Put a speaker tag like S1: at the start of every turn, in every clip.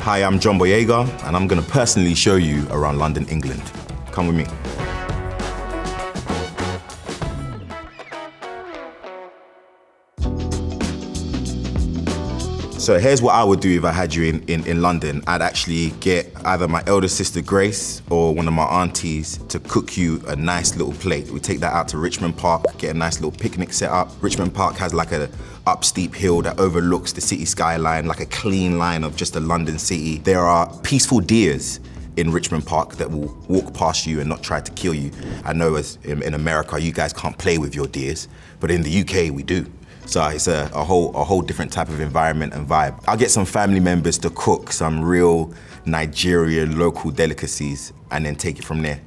S1: Hi, I'm John Boyega, and I'm going to personally show you around London, England. Come with me. So here's what I would do if I had you in London. I'd actually get either my elder sister Grace or one of my aunties to cook you a nice little plate. We take that out to Richmond Park, get a nice little picnic set up. Richmond Park has like a up steep hill that overlooks the city skyline, like a clean line of just the London city. There are peaceful deers in Richmond Park that will walk past you and not try to kill you. I know as in America, you guys can't play with your deers, but in the UK, we do. So it's a whole different type of environment and vibe. I'll get some family members to cook some real Nigerian local delicacies and then take it from there.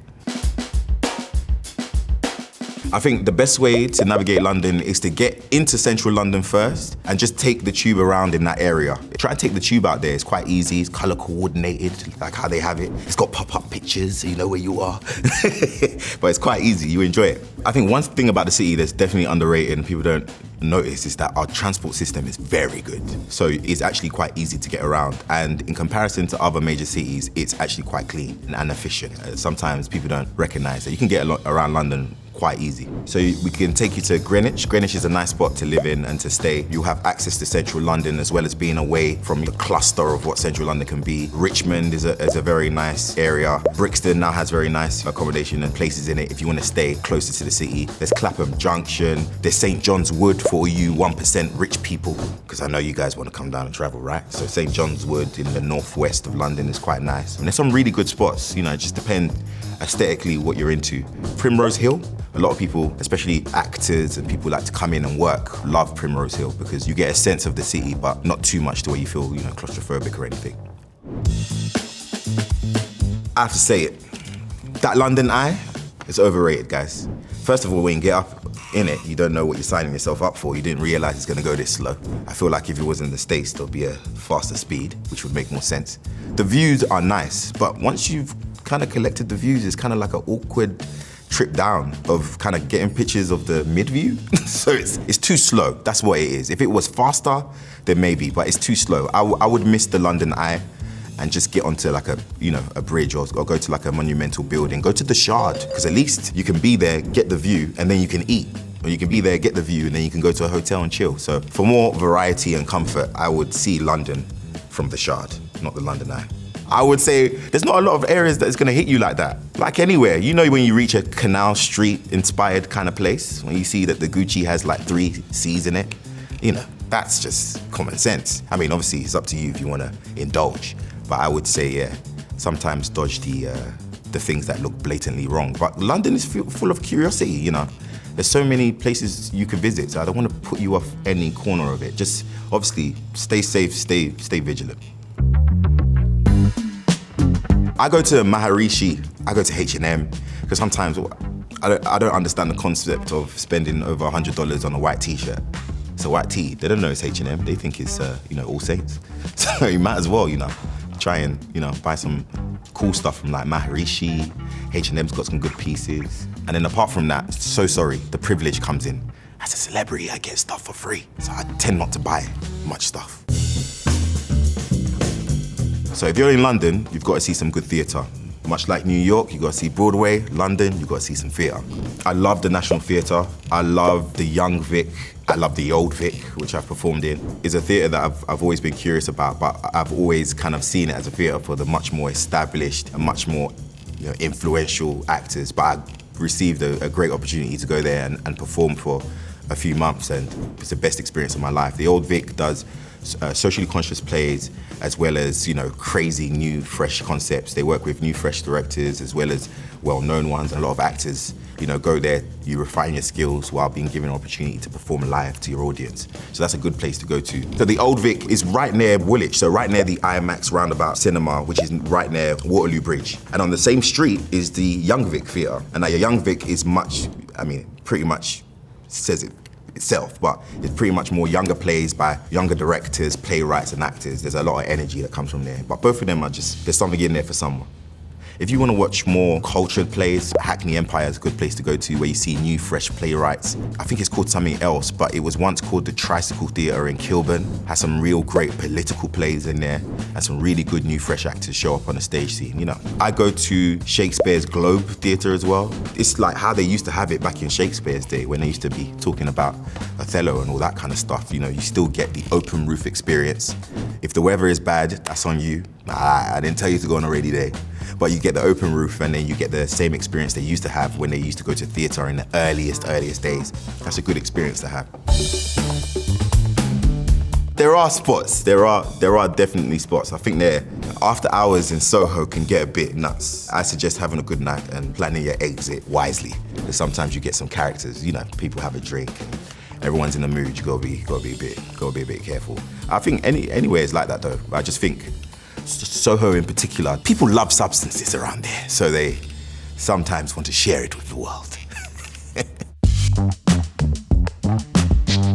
S1: I think the best way to navigate London is to get into central London first and just take the tube around in that area. Try and take the tube out there. It's quite easy. It's color coordinated, like how they have it. It's got pop-up pictures, so you know where you are. But it's quite easy. You enjoy it. I think one thing about the city that's definitely underrated and people don't notice is that our transport system is very good. So it's actually quite easy to get around. And in comparison to other major cities, it's actually quite clean and efficient. Sometimes people don't recognize that you can get around London quite easy. So we can take you to Greenwich. Greenwich is a nice spot to live in and to stay. You have access to central London as well as being away from the cluster of what central London can be. Richmond is a very nice area. Brixton now has very nice accommodation and places in it if you want to stay closer to the city. There's Clapham Junction. There's St. John's Wood for you 1% rich people, because I know you guys want to come down and travel, right? So St. John's Wood in the northwest of London is quite nice. And there's some really good spots, you know, it just depends aesthetically what you're into. Primrose Hill, a lot of people, especially actors and people like to come in and work, love Primrose Hill because you get a sense of the city, but not too much to where you feel, you know, claustrophobic or anything. I have to say it, that London Eye is overrated, guys. First of all, when you get up in it, you don't know what you're signing yourself up for. You didn't realize it's gonna go this slow. I feel like if it was in the States, there'll be a faster speed, which would make more sense. The views are nice, but once you've kind of collected the views, it's kind of like an awkward trip down of kind of getting pictures of the mid view. So it's too slow, that's what it is. If it was faster, then maybe, but it's too slow. I would miss the London Eye and just get onto like a bridge or go to like a monumental building. Go to the Shard, because at least you can be there, get the view, and then you can eat. Or you can be there, get the view, and then you can go to a hotel and chill. So for more variety and comfort, I would see London from the Shard, not the London Eye. I would say there's not a lot of areas that's gonna hit you like that. Like anywhere, you know when you reach a Canal Street inspired kind of place, when you see that the Gucci has like 3 C's in it, you know, that's just common sense. I mean, obviously it's up to you if you wanna indulge, but I would say, yeah, sometimes dodge the things that look blatantly wrong. But London is full of curiosity, you know. There's so many places you could visit, so I don't wanna put you off any corner of it. Just obviously stay safe, stay vigilant. I go to Maharishi, I go to H&M, because sometimes I don't understand the concept of spending over $100 on a white t-shirt. It's a white tee, they don't know it's H&M, they think it's, All Saints. So you might as well, try and, buy some cool stuff from like Maharishi. H&M's got some good pieces. And then apart from that, so sorry, the privilege comes in. As a celebrity, I get stuff for free, so I tend not to buy much stuff. So if you're in London, you've got to see some good theatre. Much like New York, you've got to see Broadway. London, you've got to see some theatre. I love the National Theatre. I love the Young Vic. I love the Old Vic, which I've performed in. It's a theatre that I've always been curious about, but I've always kind of seen it as a theatre for the much more established and much more influential actors. But I received a great opportunity to go there and perform for a few months, and it's the best experience of my life. The Old Vic does socially conscious plays, as well as crazy new fresh concepts. They work with new fresh directors as well as well-known ones, and a lot of actors go there, you refine your skills while being given an opportunity to perform live to your audience. So that's a good place to go to. So the Old Vic is right near Woolwich, so right near the IMAX Roundabout Cinema, which is right near Waterloo Bridge. And on the same street is the Young Vic Theatre. And now your Young Vic is pretty much says it itself, but it's pretty much more younger plays by younger directors, playwrights and actors. There's a lot of energy that comes from there. But both of them are just, there's something in there for someone. If you want to watch more cultured plays, Hackney Empire is a good place to go to, where you see new, fresh playwrights. I think it's called something else, but it was once called the Tricycle Theatre in Kilburn. Has some real great political plays in there, and some really good new, fresh actors show up on the stage scene, you know. I go to Shakespeare's Globe Theatre as well. It's like how they used to have it back in Shakespeare's day, when they used to be talking about Othello and all that kind of stuff. You know, you still get the open roof experience. If the weather is bad, that's on you. I didn't tell you to go on a rainy day. But you get the open roof, and then you get the same experience they used to have when they used to go to theatre in the earliest days. That's a good experience to have. There are spots, there are definitely spots. I think after hours in Soho can get a bit nuts. I suggest having a good night and planning your exit wisely. Because sometimes you get some characters, you know, people have a drink, and everyone's in the mood, you gotta be a bit careful. I think anywhere is like that though. I just think Soho in particular, people love substances around there, so they sometimes want to share it with the world.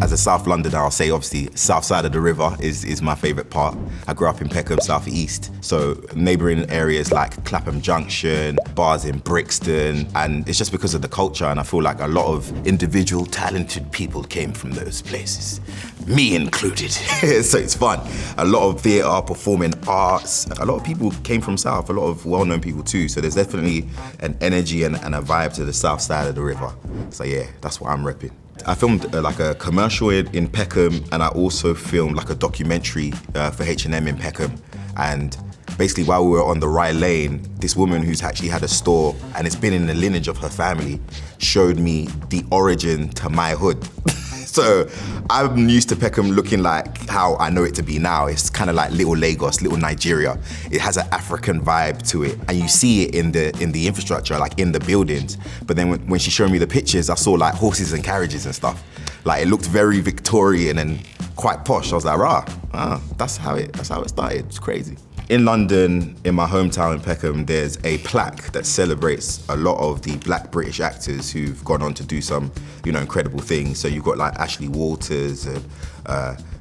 S1: As a South Londoner, I'll say obviously south side of the river is my favourite part. I grew up in Peckham, South East, so neighbouring areas like Clapham Junction, bars in Brixton, and it's just because of the culture, and I feel like a lot of individual talented people came from those places, me included. So it's fun. A lot of theatre, performing arts, a lot of people came from South, a lot of well-known people too, so there's definitely an energy and a vibe to the south side of the river. So yeah, that's what I'm repping. I filmed like a commercial in Peckham, and I also filmed like a documentary for H&M in Peckham. And basically while we were on the Rye Lane, this woman who's actually had a store, and it's been in the lineage of her family, showed me the origin to my hood. So I'm used to Peckham looking like how I know it to be now. It's kind of like little Lagos, little Nigeria. It has an African vibe to it, and you see it in the infrastructure, like in the buildings. But then when she showed me the pictures, I saw like horses and carriages and stuff. Like it looked very Victorian and quite posh. I was like, that's how it started. It's crazy. In London, in my hometown in Peckham, there's a plaque that celebrates a lot of the Black British actors who've gone on to do some, you know, incredible things. So you've got like Ashley Walters, and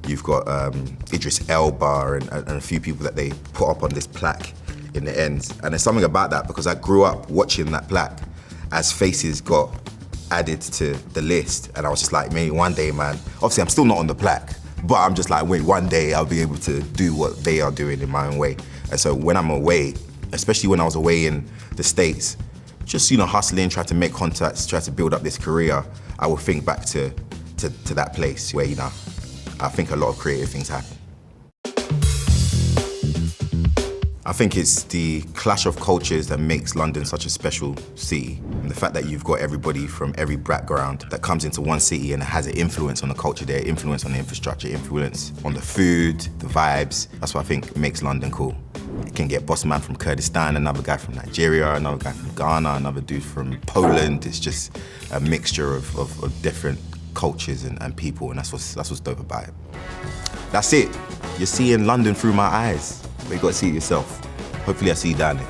S1: you've got Idris Elba, and a few people that they put up on this plaque in the end. And there's something about that, because I grew up watching that plaque as faces got added to the list, and I was just like, maybe one day, man. Obviously, I'm still not on the plaque, but I'm just like, wait, one day I'll be able to do what they are doing in my own way. And so when I'm away, especially when I was away in the States, just, you know, hustling, trying to make contacts, trying to build up this career, I will think back to that place where, you know, I think a lot of creative things happen. I think it's the clash of cultures that makes London such a special city. And the fact that you've got everybody from every background that comes into one city and has an influence on the culture there, influence on the infrastructure, influence on the food, the vibes. That's what I think makes London cool. You can get boss man from Kurdistan, another guy from Nigeria, another guy from Ghana, another dude from Poland. It's just a mixture of different cultures and people, and that's what's dope about it. That's it. You're seeing London through my eyes. But you gotta see it yourself. Hopefully I see you down there.